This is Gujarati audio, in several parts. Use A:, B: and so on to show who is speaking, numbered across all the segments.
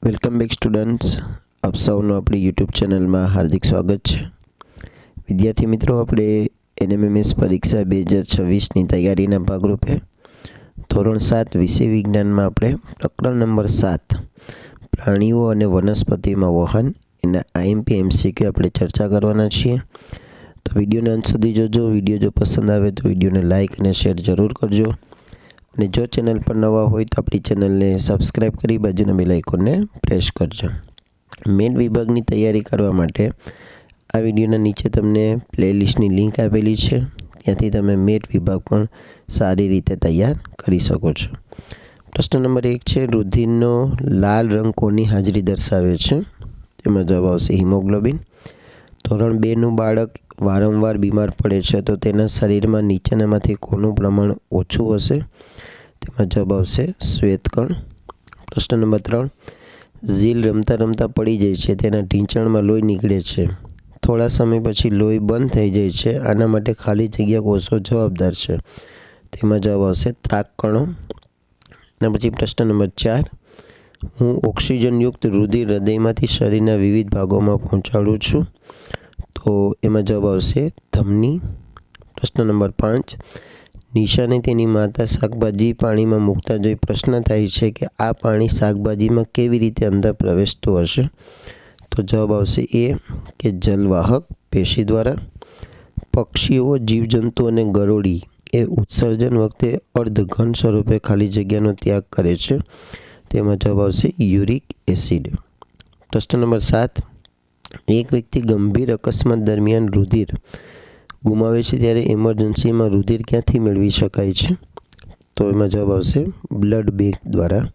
A: વેલકમ બેક સ્ટુડન્ટ્સ, આપ સૌનું આપણી યુટ્યુબ ચેનલમાં હાર્દિક સ્વાગત છે. વિદ્યાર્થી મિત્રો, આપણે NMMS પરીક્ષા 2026ની તૈયારીના ભાગરૂપે ધોરણ 7 વિષય વિજ્ઞાનમાં આપણે પ્રકરણ નંબર 7 પ્રાણીઓ અને વનસ્પતિમાં વહન એના IMP MCQ આપણે ચર્ચા કરવાના છીએ. તો વિડીયોને અંત સુધી જોજો. વિડીયો જો પસંદ આવે તો વિડીયોને લાઇક અને શેર જરૂર કરજો. અને જો ચેનલ પર નવા હોય તો આપણી ચેનલને સબસ્ક્રાઈબ કરી બાજુના બેલ આઇકોનને પ્રેસ કરજો. મેન વિભાગની તૈયારી કરવા માટે આ વિડીયોના નીચે તમને પ્લેલિસ્ટની લિંક આપેલી છે. ત્યાંથી તમે મેટ વિભાગ પણ સારી રીતે તૈયાર કરી શકો છો. પ્રશ્ન નંબર 1 છે, રુધિરનો લાલ રંગ કોની હાજરી દર્શાવે છે? તેમાં જવાબ આવશે હિમોગ્લોબિન. ધોરણ 2નું બાળક વારંવાર બીમાર પડે છે તો તેના શરીરમાં નીચેનામાંથી કોનું પ્રમાણ ઓછું હશે? તેમાં જવાબ આવશે શ્વેતકણ. પ્રશ્ન નંબર 3, ઝીલ રમતા રમતા પડી જાય છે, તેના ઢીંચણમાં લોહી નીકળે છે, થોડા સમય પછી લોહી બંધ થઈ જાય છે, આના માટે ખાલી જગ્યા કોષો જવાબદાર છે? તેમાં જવાબ આવશે ત્રાકકણો. અને પછી પ્રશ્ન નંબર 4, હું ઓક્સિજનયુક્ત રુધિર હૃદયમાંથી શરીરના વિવિધ ભાગોમાં પહોંચાડું છું, તો એમાં જવાબ આવશે ધમની. પ્રશ્ન નંબર 5, નિશાને તેની માતા શાકભાજી પાણીમાં મૂકતા જોઈ પ્રશ્ન થાય છે કે આ પાણી શાકભાજીમાં કેવી રીતે અંદર પ્રવેશતું હશે? તો જવાબ આવશે એ કે જલવાહક પેશી દ્વારા. પક્ષીઓ, જીવજંતુ અને ગરોળી એ ઉત્સર્જન વખતે અર્ધઘન સ્વરૂપે ખાલી જગ્યાનો ત્યાગ કરે છે. તેમાં જવાબ આવશે યુરિક એસિડ. પ્રશ્ન નંબર 7, એક વ્યક્તિ ગંભીર અકસ્માત દરમિયાન રુધિર ગુમાવે છે ત્યારે ઇમરજન્સીમાં રુધિર ક્યાંથી મેળવી શકાય છે? તો એમાં જવાબ આવશે બ્લડ બેંક દ્વારા.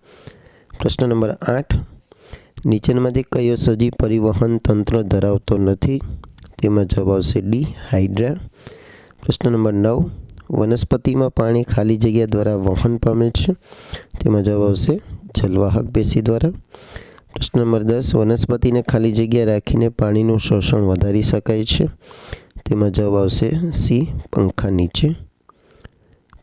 A: પ્રશ્ન નંબર 8, નીચેનામાંથી કયો સજીવ પરિવહન તંત્ર ધરાવતો નથી? તેમાં જવાબ આવશે ડી હાઇડ્રા. પ્રશ્ન નંબર 9, વનસ્પતિમાં પાણી ખાલી જગ્યા દ્વારા વહન પામે છે? તેમાં જવાબ આવશે જલવાહક પેશી દ્વારા. પ્રશ્ન નંબર 10, વનસ્પતિને ખાલી જગ્યા રાખીને પાણીનું શોષણ વધારી શકાય છે? તેમાં જવાબ આવશે સી પંખા નીચે.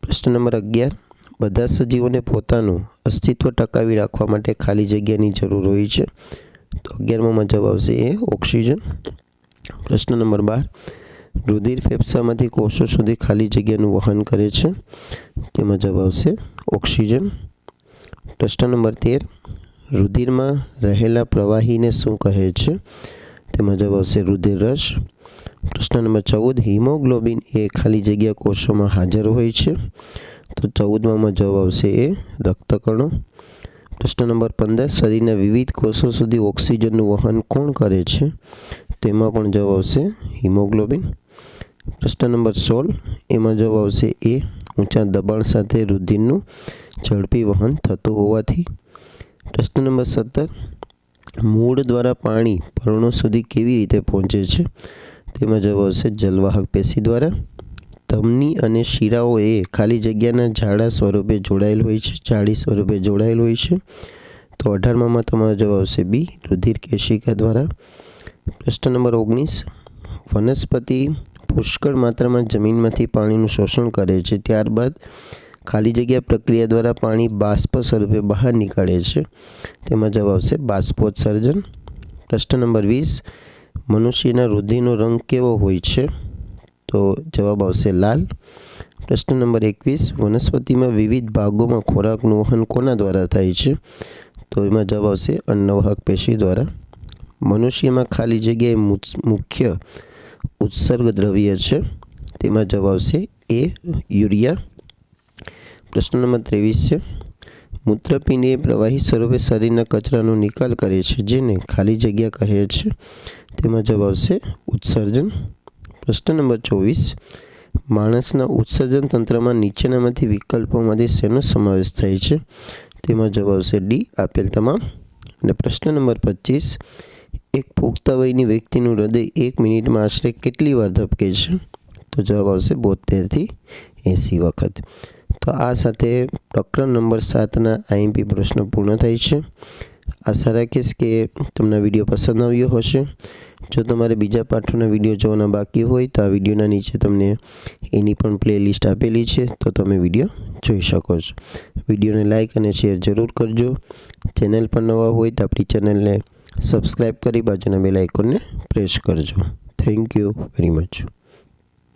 A: પ્રશ્ન નંબર 11, બધા સજીવોને પોતાનું અસ્તિત્વ ટકાવી રાખવા માટે ખાલી જગ્યાની જરૂર હોય છે? તો 11માં જવાબ આવશે એ ઓક્સિજન. પ્રશ્ન નંબર 12, રુધિર ફેફસામાંથી કોષો સુધી ખાલી જગ્યાનું વહન કરે છે? તેમાં જવાબ આવશે ઓક્સિજન. પ્રશ્ન નંબર 13, રુધિરમાં રહેલા પ્રવાહીને શું કહે છે? તેમાં જવાબ આવશે રુધિર રસ. પ્રશ્ન નંબર 14, હિમોગ્લોબિન એ ખાલી જગ્યા કોષોમાં હાજર હોય છે? તો 14માં જવાબ આવશે એ રક્તકણો. પ્રશ્ન નંબર 15, શરીરના વિવિધ કોષો સુધી ઓક્સિજનનું વહન કોણ કરે છે? તેમાં પણ જવાબ આવશે હિમોગ્લોબિન. પ્રશ્ન નંબર 16, એમાં જવાબ આવશે એ ઊંચા દબાણ સાથે રુધિરનું ઝડપી વહન થતું હોવાથી. પ્રશ્ન નંબર 17, મૂળ દ્વારા પાણી પર્ણો સુધી કેવી રીતે પહોંચે છે? તેમાં જવાબ આવશે જલવાહક પેશી દ્વારા. ધમની અને શિરાઓ એ ખાલી જગ્યાના જાડા સ્વરૂપે જોડાયેલ હોય છે, જાડી સ્વરૂપે જોડાયેલ હોય છે? તો 18માં તમારો જવાબ આવશે બી રુધિર કેશિકા દ્વારા. પ્રશ્ન નંબર 19, વનસ્પતિ પુષ્કળ માત્રામાં જમીનમાંથી પાણીનું શોષણ કરે છે, ત્યારબાદ ખાલી જગ્યા પ્રક્રિયા દ્વારા પાણી બાષ્પ સ્વરૂપે બહાર નીકળે છે? તેમાં જવાબ આવશે બાષ્પોત્સર્જન. પ્રશ્ન નંબર 20, મનુષ્યના રુધિરનો રંગ કેવો હોય છે? તો જવાબ આવશે લાલ. પ્રશ્ન નંબર 21, વનસ્પતિમાં વિવિધ ભાગોમાં ખોરાકનું વહન કોના દ્વારા થાય છે? તો એમાં જવાબ આવશે અન્નવાહક પેશી દ્વારા. મનુષ્યમાં ખાલી જગ્યાએ મુખ્ય ઉત્સર્ગ દ્રવ્ય છે? તેમાં જવાબ આવશે એ યુરિયા. પ્રશ્ન નંબર 23 છે, મૂત્રપિંડ એ પ્રવાહી સ્વરૂપે શરીરના કચરાનો નિકાલ કરે છે, જેને ખાલી જગ્યા કહે છે? તેમાં જવાબ આવશે ઉત્સર્જન. પ્રશ્ન નંબર 24, માણસના ઉત્સર્જન તંત્રમાં નીચેનામાંથી વિકલ્પોમાંથી શેનો સમાવેશ થાય છે? તેમાં જવાબ આવશે ડી આપેલ તમામ. અને પ્રશ્ન નંબર 25, એક પુખ્ત વયની વ્યક્તિનું હૃદય 1 મિનિટમાં આશરે કેટલી વાર ધબકે છે? તો જવાબ આવશે 72 થી 80 વખત. તો આ સાથે પ્રકરણ નંબર 7ના IMP પ્રશ્નો પૂર્ણ થાય છે. આશા રાખીશ કે તમને વિડીયો પસંદ આવ્યો હશે. જો તમારે બીજા પાઠોના વિડીયો જોવાના બાકી હોય તો આ વિડીયોના નીચે તમને એની પણ પ્લેલિસ્ટ આપેલી છે, તો તમે વિડીયો જોઈ શકો છો. વિડીયોને લાઇક અને શેર જરૂર કરજો. ચેનલ પર નવા હોય તો આપણી ચેનલને સબસ્ક્રાઈબ કરી બાજુના બેલ આઇકોનને પ્રેસ કરજો. Thank you very much.